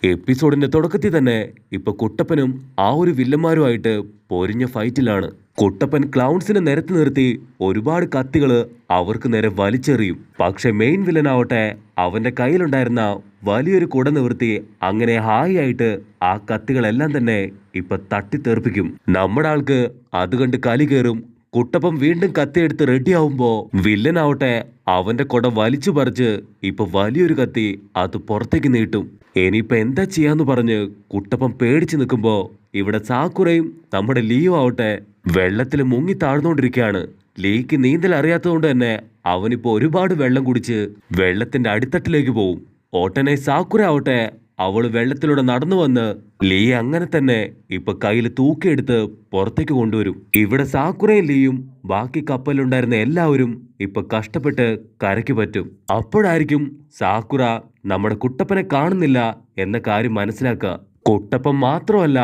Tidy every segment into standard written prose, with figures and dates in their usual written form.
എപ്പിസോഡിന്റെ തുടക്കത്തിൽ തന്നെ ഇപ്പൊ കുട്ടപ്പനും ആ ഒരു വില്ലന്മാരുമായിട്ട് പൊരിഞ്ഞ ഫൈറ്റിലാണ്. കുട്ടപ്പൻ ക്ലൗൺസിനെ നിരത്തി നിർത്തി ഒരുപാട് കത്തികള് അവർക്ക് നേരെ വലിച്ചെറിയും. പക്ഷെ മെയിൻ വില്ലനാവട്ടെ അവന്റെ കയ്യിലുണ്ടായിരുന്ന വലിയൊരു കുട നിവർത്തി അങ്ങനെ ഹായ് ആയിട്ട് ആ കത്തികളെല്ലാം തന്നെ ഇപ്പൊ തട്ടിത്തെറിപ്പിക്കും. നമ്മുടെ ആൾക്ക് അത് കണ്ട് കലി കയറും. കുട്ടപ്പൻ വീണ്ടും കത്തിയെടുത്ത് റെഡിയാവുമ്പോ വില്ലനാവട്ടെ അവന്റെ കുട വലിച്ചു പറിച്ച് ഇപ്പൊ വലിയൊരു കത്തി അത് പുറത്തേക്ക് നീട്ടും. ഇനിയിപ്പൊ എന്താ ചെയ്യാന്ന് പറഞ്ഞ് കുട്ടപ്പൻ പേടിച്ചു നിൽക്കുമ്പോ ഇവിടെ സാക്കുറയും നമ്മുടെ ലിയോ ആവട്ടെ വെള്ളത്തിൽ മുങ്ങി താഴ്ന്നുകൊണ്ടിരിക്കുകയാണ്. ലീക്ക് നീന്തൽ അറിയാത്തതുകൊണ്ട് തന്നെ അവനിപ്പോ ഒരുപാട് വെള്ളം കുടിച്ച് വെള്ളത്തിന്റെ അടിത്തട്ടിലേക്ക് പോവും. ഓട്ടനെ സാക്കുറ ആവട്ടെ അവള് വെള്ളത്തിലൂടെ നടന്നു വന്ന് ലീ അങ്ങനെ തന്നെ ഇപ്പൊ കയ്യിൽ തൂക്കിയെടുത്ത് പുറത്തേക്ക് കൊണ്ടുവരും. ഇവിടെ സാക്കുറയും ലീയും ബാക്കി കപ്പലിലുണ്ടായിരുന്ന എല്ലാവരും ഇപ്പൊ കഷ്ടപ്പെട്ട് കരയ്ക്ക് പറ്റും. അപ്പോഴായിരിക്കും സാക്കുറ നമ്മുടെ കുട്ടപ്പനെ കാണുന്നില്ല എന്ന കാര്യം മനസ്സിലാക്കുക. കുട്ടപ്പൻ മാത്രമല്ല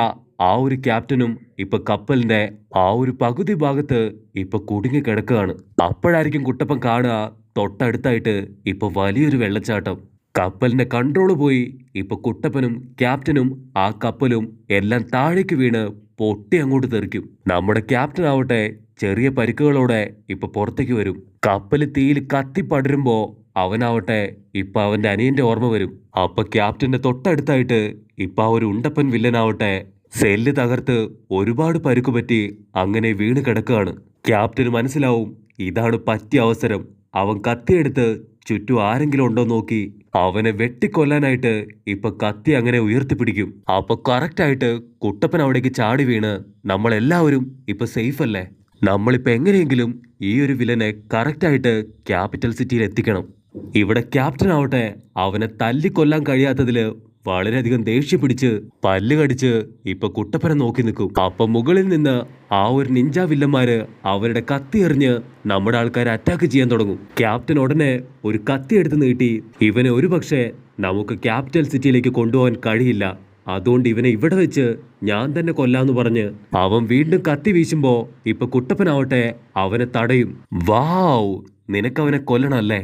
ആ ഒരു ക്യാപ്റ്റനും ഇപ്പൊ കപ്പലിന്റെ ആ ഒരു പകുതി ഭാഗത്ത് ഇപ്പൊ കുടുങ്ങി കിടക്കുകയാണ്. അപ്പോഴായിരിക്കും കുട്ടപ്പൻ കാണുക തൊട്ടടുത്തായിട്ട് ഇപ്പൊ വലിയൊരു വെള്ളച്ചാട്ടം. കപ്പലിന്റെ കൺട്രോള് പോയി ഇപ്പൊ കുട്ടപ്പനും ക്യാപ്റ്റനും ആ കപ്പലും എല്ലാം താഴേക്ക് വീണ് പൊട്ടി അങ്ങോട്ട് തെറിക്കും. നമ്മുടെ ക്യാപ്റ്റൻ ആവട്ടെ ചെറിയ പരിക്കുകളോടെ ഇപ്പൊ പുറത്തേക്ക് വരും. കപ്പല് തീയിൽ കത്തിപ്പടരുമ്പോ അവനാവട്ടെ ഇപ്പൊ അവന്റെ അനിയന്റെ ഓർമ്മ വരും. അപ്പൊ ക്യാപ്റ്റന്റെ തൊട്ടടുത്തായിട്ട് ഇപ്പൊ ആ ഒരു ഉണ്ടപ്പൻ വില്ലനാവട്ടെ സെല്ല് തകർത്ത് ഒരുപാട് പരുക്ക് പറ്റി അങ്ങനെ വീണ് കിടക്കുകയാണ്. ക്യാപ്റ്റന് മനസ്സിലാവും ഇതാണ് പറ്റിയ അവസരം. അവൻ കത്തിയെടുത്ത് ചുറ്റും ആരെങ്കിലും ഉണ്ടോ നോക്കി അവനെ വെട്ടിക്കൊല്ലാനായിട്ട് ഇപ്പൊ കത്തി അങ്ങനെ ഉയർത്തിപ്പിടിക്കും. അപ്പൊ കറക്റ്റായിട്ട് കുട്ടപ്പൻ അവിടേക്ക് ചാടി വീണ് നമ്മളെല്ലാവരും ഇപ്പൊ സേഫ് അല്ലേ? നമ്മളിപ്പോ എങ്ങനെയെങ്കിലും ഈ ഒരു വില്ലനെ കറക്റ്റായിട്ട് ക്യാപിറ്റൽ സിറ്റിയിൽ എത്തിക്കണം. ഇവിടെ ക്യാപ്റ്റൻ ആവട്ടെ അവനെ തല്ലിക്കൊല്ലാൻ കഴിയാത്തതില് വളരെയധികം ദേഷ്യം പിടിച്ച് പല്ല് കടിച്ച് ഇപ്പൊ കുട്ടപ്പനെ നോക്കി നിൽക്കും. അപ്പൊ മുകളിൽ നിന്ന് ആ ഒരു നിഞ്ച വില്ലന്മാര് അവരുടെ കത്തി എറിഞ്ഞ് നമ്മുടെ ആൾക്കാരെ അറ്റാക്ക് ചെയ്യാൻ തുടങ്ങും. ക്യാപ്റ്റൻ ഉടനെ ഒരു കത്തി എടുത്ത് നീട്ടി ഇവനെ ഒരുപക്ഷെ നമുക്ക് ക്യാപിറ്റൽ സിറ്റിയിലേക്ക് കൊണ്ടുപോകാൻ കഴിയില്ല, അതുകൊണ്ട് ഇവനെ ഇവിടെ വെച്ച് ഞാൻ തന്നെ കൊല്ലാന്ന് പറഞ്ഞ് അവൻ വീണ്ടും കത്തി വീശുമ്പോ ഇപ്പൊ കുട്ടപ്പനാവട്ടെ അവനെ തടയും. വാവ്, നിനക്കവനെ കൊല്ലണല്ലേ?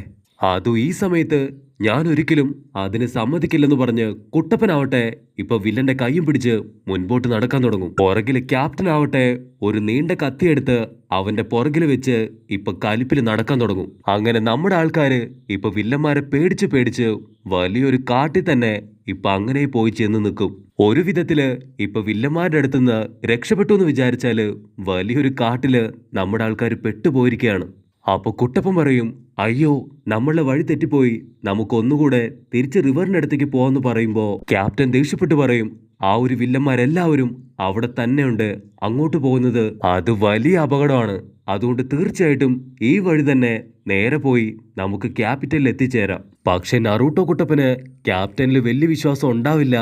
അതും ഈ സമയത്ത് ഞാൻ ഒരിക്കലും അതിന് സമ്മതിക്കില്ലെന്ന് പറഞ്ഞ് കുട്ടപ്പനാവട്ടെ ഇപ്പൊ വില്ലന്റെ കൈയും പിടിച്ച് മുൻപോട്ട് നടക്കാൻ തുടങ്ങും. പുറകില് ക്യാപ്റ്റൻ ആവട്ടെ ഒരു നീണ്ട കത്തിയെടുത്ത് അവന്റെ പുറകില് വെച്ച് ഇപ്പൊ കലിപ്പിൽ നടക്കാൻ തുടങ്ങും. അങ്ങനെ നമ്മുടെ ആൾക്കാര് ഇപ്പൊ വില്ലന്മാരെ പേടിച്ച് പേടിച്ച് വലിയൊരു കാട്ടിൽ തന്നെ ഇപ്പൊ അങ്ങനെ പോയി ചെന്ന് നിൽക്കും. ഒരു വിധത്തില് ഇപ്പൊ വില്ലന്മാരുടെ അടുത്തുനിന്ന് രക്ഷപ്പെട്ടു എന്ന് വിചാരിച്ചാല് വലിയൊരു കാട്ടില് നമ്മുടെ ആൾക്കാർ പെട്ടുപോയിരിക്കുകയാണ്. അപ്പൊ കുട്ടപ്പൻ പറയും, അയ്യോ നമ്മളെ വഴി തെറ്റിപ്പോയി, നമുക്ക് ഒന്നുകൂടെ തിരിച്ച് റിവറിന്റെ അടുത്തേക്ക് പോവാന്ന് പറയുമ്പോ ക്യാപ്റ്റൻ ദേഷ്യപ്പെട്ട് പറയും, ആ ഒരു വില്ലന്മാരെല്ലാവരും അവിടെ തന്നെയുണ്ട്, അങ്ങോട്ട് പോകുന്നത് അത് വലിയ അപകടമാണ്, അതുകൊണ്ട് തീർച്ചയായിട്ടും ഈ വഴി തന്നെ നേരെ പോയി നമുക്ക് ക്യാപിറ്റലിൽ എത്തിച്ചേരാം. പക്ഷെ നറൂട്ടോ കുട്ടപ്പന് ക്യാപ്റ്റനിൽ വലിയ വിശ്വാസം ഉണ്ടാവില്ല.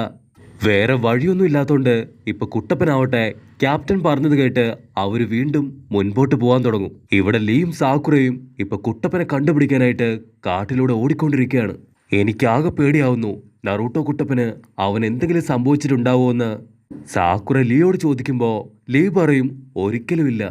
വേറെ വഴിയൊന്നും ഇല്ലാത്തോണ്ട് ഇപ്പൊ കുട്ടപ്പനാവട്ടെ ക്യാപ്റ്റൻ പറഞ്ഞത് കേട്ട് അവര് വീണ്ടും മുൻപോട്ട് പോകാൻ തുടങ്ങും. ഇവിടെ ലീയും സാക്കുറയും ഇപ്പൊ കുട്ടപ്പനെ കണ്ടുപിടിക്കാനായിട്ട് കാട്ടിലൂടെ ഓടിക്കൊണ്ടിരിക്കുകയാണ്. എനിക്കാകെ പേടിയാവുന്നു, നറൂട്ടോ കുട്ടപ്പന് അവൻ എന്തെങ്കിലും സംഭവിച്ചിട്ടുണ്ടാവോ എന്ന് സാക്കുറ ലീയോട് ചോദിക്കുമ്പോ ലീ പറയും, ഒരിക്കലുമില്ല,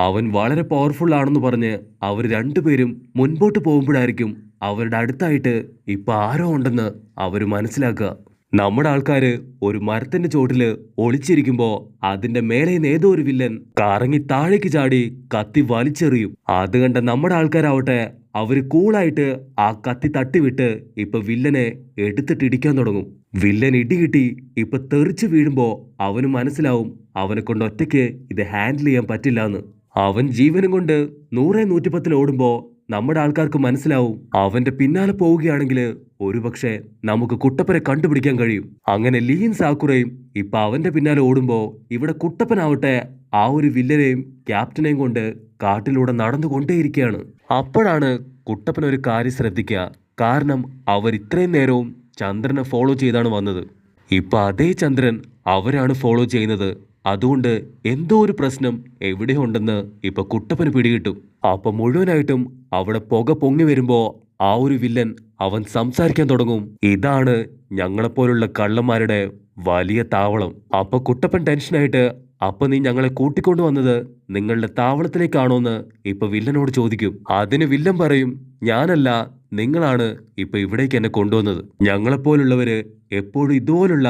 അവൻ വളരെ പവർഫുൾ ആണെന്ന് പറഞ്ഞ് അവർ രണ്ടുപേരും മുൻപോട്ട് പോകുമ്പോഴായിരിക്കും അവരുടെ അടുത്തായിട്ട് ഇപ്പൊ ആരോ ഉണ്ടെന്ന് അവര് മനസ്സിലാക്കുക. നമ്മുടെ ആൾക്കാര് ഒരു മരത്തിന്റെ ചോട്ടില് ഒളിച്ചിരിക്കുമ്പോ അതിന്റെ മേലെ ഏതോ ഒരു വില്ലൻ കറങ്ങി താഴേക്ക് ചാടി കത്തി വലിച്ചെറിയും. അത് കണ്ട നമ്മുടെ ആൾക്കാരാവട്ടെ അവര് കൂളായിട്ട് ആ കത്തി തട്ടിവിട്ട് ഇപ്പൊ വില്ലനെ എടുത്തിട്ട് ഇടിക്കാൻ തുടങ്ങും. വില്ലൻ ഇടികിട്ടി ഇപ്പൊ തെറിച്ച് വീഴുമ്പോ അവന് മനസ്സിലാവും അവനെ കൊണ്ട് ഒറ്റയ്ക്ക് ഇത് ഹാൻഡിൽ ചെയ്യാൻ പറ്റില്ല എന്ന്. അവൻ ജീവനും കൊണ്ട് 100-110 ഓടുമ്പോ നമ്മുടെ ആൾക്കാർക്ക് മനസ്സിലാവും അവന്റെ പിന്നാലെ പോവുകയാണെങ്കിൽ ഒരുപക്ഷെ നമുക്ക് കുട്ടപ്പനെ കണ്ടുപിടിക്കാൻ കഴിയും. അങ്ങനെ ലീയും സാക്കുറയും ഇപ്പൊ അവന്റെ പിന്നാലെ ഓടുമ്പോ ഇവിടെ കുട്ടപ്പനാവട്ടെ ആ ഒരു വില്ലനെയും ക്യാപ്റ്റനെയും കൊണ്ട് കാട്ടിലൂടെ നടന്നുകൊണ്ടേയിരിക്കുകയാണ്. അപ്പോഴാണ് കുട്ടപ്പൻ ഒരു കാര്യം ശ്രദ്ധിക്കുക. കാരണം അവർ ഇത്രയും നേരവും ചന്ദ്രനെ ഫോളോ ചെയ്താണ് വന്നത്. ഇപ്പൊ അതേ ചന്ദ്രൻ അവരാണ് ഫോളോ ചെയ്യുന്നത്. അതുകൊണ്ട് എന്തോ ഒരു പ്രശ്നം എവിടെയുണ്ടെന്ന് ഇപ്പൊ കുട്ടപ്പന് പിടികിട്ടും. അപ്പൊ മുഴുവനായിട്ടും അവിടെ പുക പൊങ്ങി വരുമ്പോ ആ ഒരു വില്ലൻ അവൻ സംസാരിക്കാൻ തുടങ്ങും, ഇതാണ് ഞങ്ങളെപ്പോലുള്ള കള്ളന്മാരുടെ വലിയ താവളം. അപ്പൊ കുട്ടപ്പൻ ടെൻഷനായിട്ട്, അപ്പൊ നീ ഞങ്ങളെ കൂട്ടിക്കൊണ്ടു വന്നത് നിങ്ങളുടെ താവളത്തിലേക്കാണോന്ന് ഇപ്പൊ വില്ലനോട് ചോദിക്കും. അതിന് വില്ലൻ പറയും, ഞാനല്ല, നിങ്ങളാണ് ഇപ്പൊ ഇവിടേക്ക് എന്നെ കൊണ്ടുവന്നത്. ഞങ്ങളെപ്പോലുള്ളവര് എപ്പോഴും ഇതുപോലുള്ള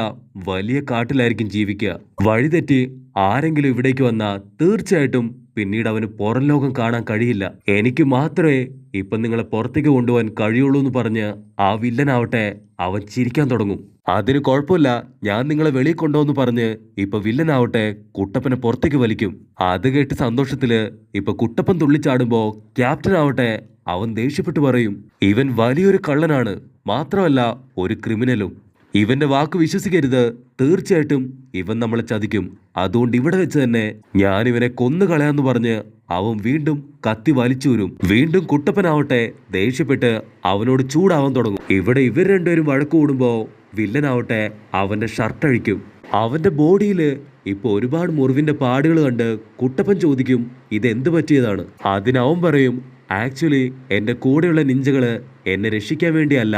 വലിയ കാട്ടിലായിരിക്കും ജീവിക്കുക. വഴിതെറ്റി ആരെങ്കിലും ഇവിടേക്ക് വന്നാൽ തീർച്ചയായിട്ടും പിന്നീട് അവന് പുറം ലോകം കാണാൻ കഴിയില്ല. എനിക്ക് മാത്രമേ ഇപ്പൊ നിങ്ങളെ പുറത്തേക്ക് കൊണ്ടുപോകാൻ കഴിയുള്ളൂ എന്ന് പറഞ്ഞ് ആ വില്ലനാവട്ടെ അവൻ ചിരിക്കാൻ തുടങ്ങും. അതിന് കുഴപ്പമില്ല, ഞാൻ നിങ്ങളെ വെളിയിൽ കൊണ്ടുവന്ന് പറഞ്ഞ് ഇപ്പൊ വില്ലനാവട്ടെ കുട്ടപ്പനെ പുറത്തേക്ക് വലിക്കും. അത് കേട്ട് സന്തോഷത്തില് ഇപ്പൊ കുട്ടപ്പൻ തുള്ളിച്ചാടുമ്പോ ക്യാപ്റ്റൻ ആവട്ടെ അവൻ ദേഷ്യപ്പെട്ടു പറയും, ഇവൻ വലിയൊരു കള്ളനാണ്, മാത്രമല്ല ഒരു ക്രിമിനലും. ഇവന്റെ വാക്ക് വിശ്വസിക്കരുത്, തീർച്ചയായിട്ടും ഇവൻ നമ്മളെ ചതിക്കും. അതുകൊണ്ട് ഇവിടെ വെച്ച് തന്നെ ഞാൻ ഇവനെ കൊന്നു കളയാന്ന് പറഞ്ഞ് അവൻ വീണ്ടും കത്തി വലിച്ചൂരും. വീണ്ടും കുട്ടപ്പനാവട്ടെ ദേഷ്യപ്പെട്ട് അവനോട് ചൂടാവാൻ തുടങ്ങും. ഇവിടെ ഇവർ രണ്ടുപേരും വഴക്ക് കൂടുമ്പോ വില്ലനാവട്ടെ അവന്റെ ഷർട്ട് അഴിക്കും. അവന്റെ ബോഡിയിൽ ഇപ്പൊ ഒരുപാട് മുറിവിന്റെ പാടുകൾ കണ്ട് കുട്ടപ്പൻ ചോദിക്കും, ഇതെന്ത് പറ്റിയതാണ്? അതിനവൻ പറയും, ആക്ച്വലി എന്റെ കൂടെയുള്ള നിഞ്ചകള് എന്നെ രക്ഷിക്കാൻ വേണ്ടിയല്ല,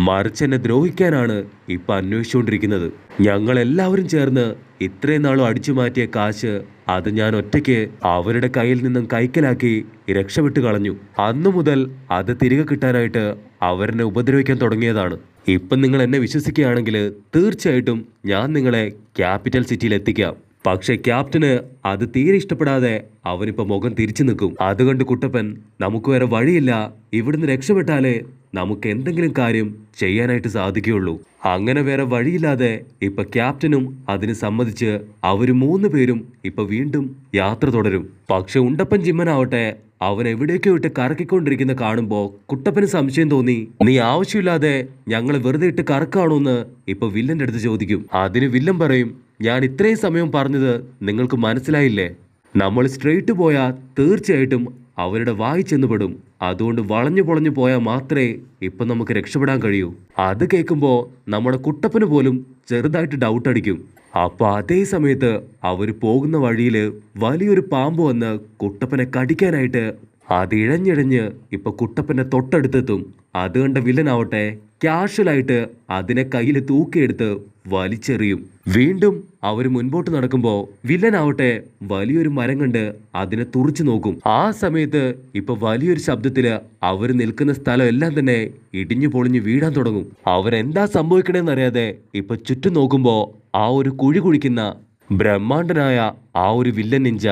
മറിച്ച് എന്നെ ദ്രോഹിക്കാനാണ് ഇപ്പൊ അന്വേഷിച്ചുകൊണ്ടിരിക്കുന്നത്. ഞങ്ങൾ എല്ലാവരും ചേർന്ന് ഇത്രയും നാളും അടിച്ചു മാറ്റിയ കാശ് അത് ഞാൻ ഒറ്റയ്ക്ക് അവരുടെ കയ്യിൽ നിന്നും കൈക്കലാക്കി രക്ഷപ്പെട്ടു കളഞ്ഞു. അന്നു മുതൽ അത് തിരികെ കിട്ടാനായിട്ട് അവരെന്നെ ഉപദ്രവിക്കാൻ തുടങ്ങിയതാണ്. ഇപ്പം നിങ്ങൾ എന്നെ വിശ്വസിക്കുകയാണെങ്കിൽ തീർച്ചയായിട്ടും ഞാൻ നിങ്ങളെ ക്യാപിറ്റൽ സിറ്റിയിൽ എത്തിക്കാം. പക്ഷെ ക്യാപ്റ്റന് അത് തീരെ ഇഷ്ടപ്പെടാതെ അവനിപ്പോ മുഖം തിരിച്ചു നിൽക്കും. അതുകൊണ്ട് കുട്ടപ്പൻ, നമുക്ക് വേറെ വഴിയില്ല, ഇവിടുന്ന് രക്ഷപ്പെട്ടാലേ നമുക്ക് എന്തെങ്കിലും കാര്യം ചെയ്യാനായിട്ട് സാധിക്കുകയുള്ളൂ. അങ്ങനെ വേറെ വഴിയില്ലാതെ ഇപ്പൊ ക്യാപ്റ്റനും അതിന് സമ്മതിച്ച് അവര് 3 പേരും ഇപ്പൊ വീണ്ടും യാത്ര തുടരും. പക്ഷെ ഉണ്ടപ്പൻ ജിമ്മനാവട്ടെ അവൻ എവിടേക്കോ ഇട്ട് കറക്കിക്കൊണ്ടിരിക്കുന്ന കാണുമ്പോ കുട്ടപ്പന് സംശയം തോന്നി. നീ ആവശ്യമില്ലാതെ ഞങ്ങൾ വെറുതെ ഇട്ട് കറക്കാണോന്ന് ഇപ്പൊ വില്ലന്റെ അടുത്ത് ചോദിക്കും. അതിന് വില്ലൻ പറയും, ഞാൻ ഇത്രയും സമയം പറഞ്ഞത് നിങ്ങൾക്ക് മനസ്സിലായില്ലേ? നമ്മൾ സ്ട്രെയിറ്റ് പോയാൽ തീർച്ചയായിട്ടും അവരുടെ വായി ചെന്നുപെടും. അതുകൊണ്ട് വളഞ്ഞു പൊളഞ്ഞു പോയാൽ മാത്രമേ ഇപ്പൊ നമുക്ക് രക്ഷപ്പെടാൻ കഴിയൂ. അത് കേൾക്കുമ്പോ നമ്മുടെ കുട്ടപ്പന് പോലും ചെറുതായിട്ട് ഡൗട്ട് അടിക്കും. അപ്പൊ അതേ സമയത്ത് അവര് പോകുന്ന വഴിയില് വലിയൊരു പാമ്പ് വന്ന് കുട്ടപ്പനെ കടിക്കാനായിട്ട് അത് ഇഴഞ്ഞിഴഞ്ഞ് ഇപ്പൊ കുട്ടപ്പന്റെ തൊട്ടടുത്തെത്തും. അത് കണ്ട വില്ലനാവട്ടെ ക്യാഷ്വലായിട്ട് അതിനെ കയ്യിൽ തൂക്കിയെടുത്ത് വലിച്ചെറിയും. വീണ്ടും അവര് മുൻപോട്ട് നടക്കുമ്പോ വില്ലനാവട്ടെ വലിയൊരു മരം കണ്ട് അതിനെ തുറിച്ചു നോക്കും. ആ സമയത്ത് ഇപ്പൊ വലിയൊരു ശബ്ദത്തില് അവര് നിൽക്കുന്ന സ്ഥലം എല്ലാം തന്നെ ഇടിഞ്ഞു പൊളിഞ്ഞു വീഴാൻ തുടങ്ങും. അവരെന്താ സംഭവിക്കണേന്ന് അറിയാതെ ഇപ്പൊ ചുറ്റും നോക്കുമ്പോ ആ ഒരു കുഴി കുഴിക്കുന്ന ബ്രഹ്മാണ്ടനായ ആ ഒരു വില്ലൻ നിഞ്ച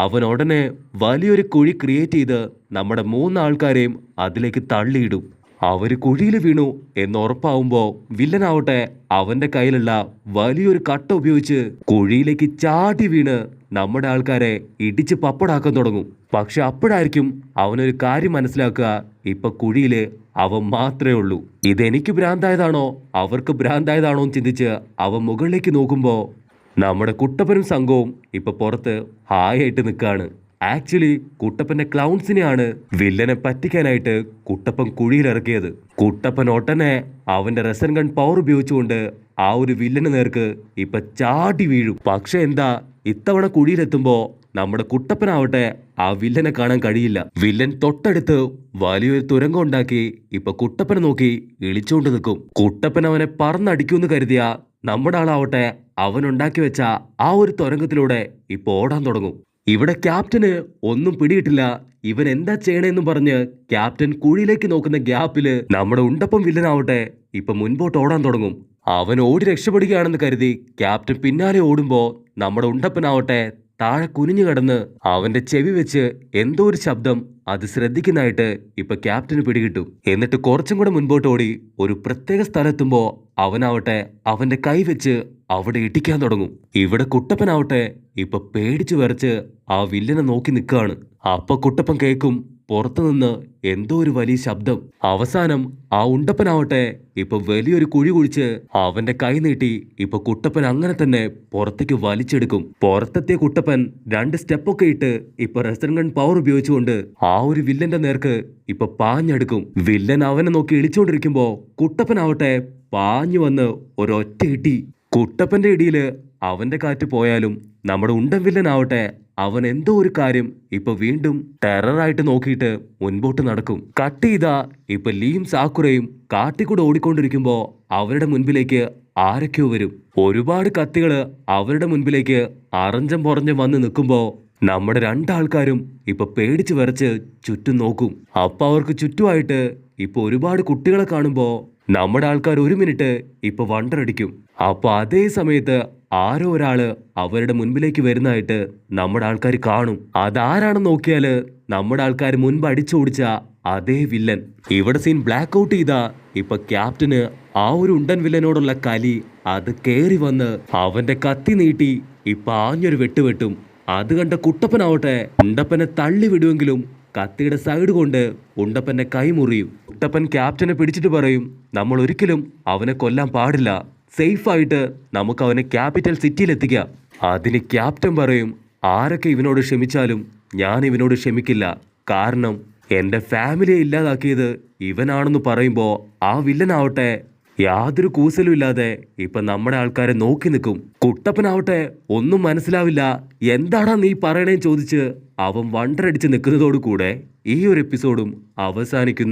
അവൻ ഉടനെ വലിയൊരു കുഴി ക്രിയേറ്റ് ചെയ്ത് നമ്മുടെ 3 ആൾക്കാരെയും അതിലേക്ക് തള്ളിയിടും. അവര് കുഴിയിൽ വീണു എന്ന് ഉറപ്പാവുമ്പോ വില്ലനാവട്ടെ അവന്റെ കയ്യിലുള്ള വലിയൊരു കട്ട ഉപയോഗിച്ച് കുഴിയിലേക്ക് ചാടി വീണ് നമ്മുടെ ആൾക്കാരെ ഇടിച്ച് പപ്പടാക്കാൻ തുടങ്ങും. പക്ഷെ അപ്പോഴായിരിക്കും അവനൊരു കാര്യം മനസ്സിലാക്കുക, ഇപ്പൊ കുഴിയില് അവൻ മാത്രമേ ഉള്ളൂ. ഇതെനിക്ക് ഭ്രാന്തായതാണോ അവർക്ക് ഭ്രാന്തായതാണോ എന്ന് ചിന്തിച്ച് അവൻ മുകളിലേക്ക് നോക്കുമ്പോ നമ്മുടെ കുട്ടപ്പനും സംഘവും ഇപ്പൊ പുറത്ത് ഹായായിട്ട് നിൽക്കാണ്. ആക്ച്വലി കുട്ടപ്പന്റെ ക്ലൗൺസിനെയാണ് വില്ലനെ പറ്റിക്കാനായിട്ട് കുട്ടപ്പൻ കുഴിയിലിറക്കിയത്. കുട്ടപ്പൻ ഒട്ടനെ അവന്റെ റെസൻ ഗൺ പവർ ഉപയോഗിച്ചുകൊണ്ട് ആ ഒരു വില്ലന് നേർക്ക് ഇപ്പൊ ചാടി വീഴും. പക്ഷെ എന്താ, ഇത്തവണ കുഴിയിലെത്തുമ്പോ നമ്മുടെ കുട്ടപ്പനാവട്ടെ ആ വില്ലനെ കാണാൻ കഴിയില്ല. വില്ലൻ തൊട്ടടുത്ത് വലിയൊരു തുരങ്കം ഉണ്ടാക്കി ഇപ്പൊ കുട്ടപ്പനെ നോക്കി ഇളിച്ചുകൊണ്ട് നിൽക്കും. കുട്ടപ്പൻ അവനെ പറന്നടിക്കുമെന്ന് കരുതിയ നമ്മുടെ ആളാവട്ടെ അവനുണ്ടാക്കി വെച്ച ആ ഒരു തുരങ്കത്തിലൂടെ ഇപ്പൊ ഓടാൻ തുടങ്ങും. ഇവിടെ ക്യാപ്റ്റന് ഒന്നും പിടിയിട്ടില്ല. ഇവൻ എന്താ ചെയ്യണേന്നും പറഞ്ഞ് ക്യാപ്റ്റൻ കുഴിയിലേക്ക് നോക്കുന്ന ഗ്യാപ്പില് നമ്മുടെ ഉണ്ടപ്പം വില്ലനാവട്ടെ ഇപ്പൊ മുൻപോട്ട് ഓടാൻ തുടങ്ങും. അവൻ ഓടി രക്ഷപ്പെടുകയാണെന്ന് കരുതി ക്യാപ്റ്റൻ പിന്നാലെ ഓടുമ്പോ നമ്മുടെ ഉണ്ടപ്പനാവട്ടെ താഴെ കുനിഞ്ഞു കിടന്ന് അവന്റെ ചെവി വെച്ച് എന്തോ ഒരു ശബ്ദം അത് ശ്രദ്ധിക്കുന്നതായിട്ട് ഇപ്പൊ ക്യാപ്റ്റന് പിടികിട്ടും. എന്നിട്ട് കുറച്ചും കൂടെ മുൻപോട്ട് ഓടി ഒരു പ്രത്യേക സ്ഥലത്തുമ്പോ അവനാവട്ടെ അവന്റെ കൈ വെച്ച് അവിടെ ഇടിക്കാൻ തുടങ്ങും. ഇവിടെ കുട്ടപ്പനാവട്ടെ ഇപ്പൊ പേടിച്ചു വിറച്ച് ആ വില്ലനെ നോക്കി നിൽക്കുകയാണ്. അപ്പൊ കുട്ടപ്പൻ കേൾക്കും പുറത്തുനിന്ന് എന്തോ ഒരു വലിയ ശബ്ദം. അവസാനം ആ ഉണ്ടപ്പനാവട്ടെ ഇപ്പൊ വലിയൊരു കുഴി കുഴിച്ച് അവന്റെ കൈ നീട്ടി ഇപ്പൊ കുട്ടപ്പൻ അങ്ങനെ തന്നെ പുറത്തേക്ക് വലിച്ചെടുക്കും. പുറത്തെത്തിയ കുട്ടപ്പൻ 2 സ്റ്റെപ്പൊക്കെ ഇട്ട് ഇപ്പൊ റെസൻ ഗൺ പവർ ഉപയോഗിച്ചുകൊണ്ട് ആ ഒരു വില്ലന്റെ നേർക്ക് ഇപ്പൊ പാഞ്ഞെടുക്കും. വില്ലൻ അവനെ നോക്കി ഇളിച്ചുകൊണ്ടിരിക്കുമ്പോ കുട്ടപ്പനാവട്ടെ പാഞ്ഞു വന്ന് ഒരൊറ്റ ഇടി. കുട്ടപ്പന്റെ ഇടിയില് അവന്റെ കാറ്റ് പോയാലും നമ്മുടെ ഉണ്ടൻ വില്ലനാവട്ടെ അവൻ എന്തോ ഒരു കാര്യം ഇപ്പൊ വീണ്ടും ടെററായിട്ട് നോക്കിയിട്ട് മുൻപോട്ട് നടക്കും. കട്ട് ചെയ്താ ഇപ്പൊ ലീയും സാക്കുറയും കാട്ടിക്കൂടെ ഓടിക്കൊണ്ടിരിക്കുമ്പോ അവരുടെ മുൻപിലേക്ക് ആരൊക്കെയോ വരും. ഒരുപാട് കത്തികള് അവരുടെ മുൻപിലേക്ക് അറഞ്ചം പുറഞ്ഞം വന്ന് നിൽക്കുമ്പോ നമ്മുടെ 2 ആൾക്കാരും ഇപ്പൊ പേടിച്ചു വിറച്ച് ചുറ്റും നോക്കും. അപ്പൊ അവർക്ക് ചുറ്റുമായിട്ട് ഇപ്പൊ ഒരുപാട് കുട്ടികളെ കാണുമ്പോ നമ്മുടെ ആൾക്കാർ ഒരു മിനിറ്റ് ഇപ്പൊ വണ്ടറടിക്കും. അപ്പൊ അതേ സമയത്ത് ആരോ ഒരാള് അവരുടെ മുൻപിലേക്ക് വരുന്നതായിട്ട് നമ്മുടെ ആൾക്കാർ കാണും. അതാരാണെന്ന് നോക്കിയാല് നമ്മുടെ ആൾക്കാർ മുൻപ് അടിച്ചോടിച്ച അതേ വില്ലൻ. ഇവിടെ സീൻ ബ്ലാക്ക് ഔട്ട് ചെയ്താ ഇപ്പൊ ക്യാപ്റ്റന് ആ ഒരു ഉണ്ടൻ വില്ലനോടുള്ള കലി അത് കേറി വന്ന് അവന്റെ കത്തി നീട്ടി ഇപ്പൊ ആഞ്ഞൊരു വെട്ടും. അത് കണ്ട കുട്ടപ്പനാവട്ടെ ഉണ്ടപ്പനെ തള്ളി വിടുമെങ്കിലും കത്തിയുടെ സൈഡ് കൊണ്ട് ഉണ്ടപ്പന്റെ കൈ മുറിയും. കുട്ടപ്പൻ ക്യാപ്റ്റനെ പിടിച്ചിട്ട് പറയും, നമ്മൾ ഒരിക്കലും അവനെ കൊല്ലാൻ പാടില്ല, സേഫായിട്ട് നമുക്ക് അവനെ ക്യാപിറ്റൽ സിറ്റിയിലെത്തിക്കാം. അതിന് ക്യാപ്റ്റൻ പറയും, ആരൊക്കെ ഇവനോട് ക്ഷമിച്ചാലും ഞാൻ ഇവനോട് ക്ഷമിക്കില്ല. കാരണം എൻ്റെ ഫാമിലിയെ ഇല്ലാതാക്കിയത് ഇവനാണെന്ന് പറയുമ്പോ ആ വില്ലനാവട്ടെ യാതൊരു കൂസലും ഇല്ലാതെ ഇപ്പൊ നമ്മുടെ ആൾക്കാരെ നോക്കി നിൽക്കും. കുട്ടപ്പനാവട്ടെ ഒന്നും മനസ്സിലാവില്ല, എന്താടാ നീ പറയണേന്ന് ചോദിച്ച് അവൻ വണ്ടറടിച്ച് നിൽക്കുന്നതോടു കൂടെ ഈ ഒരു എപ്പിസോഡും അവസാനിക്കുന്നു.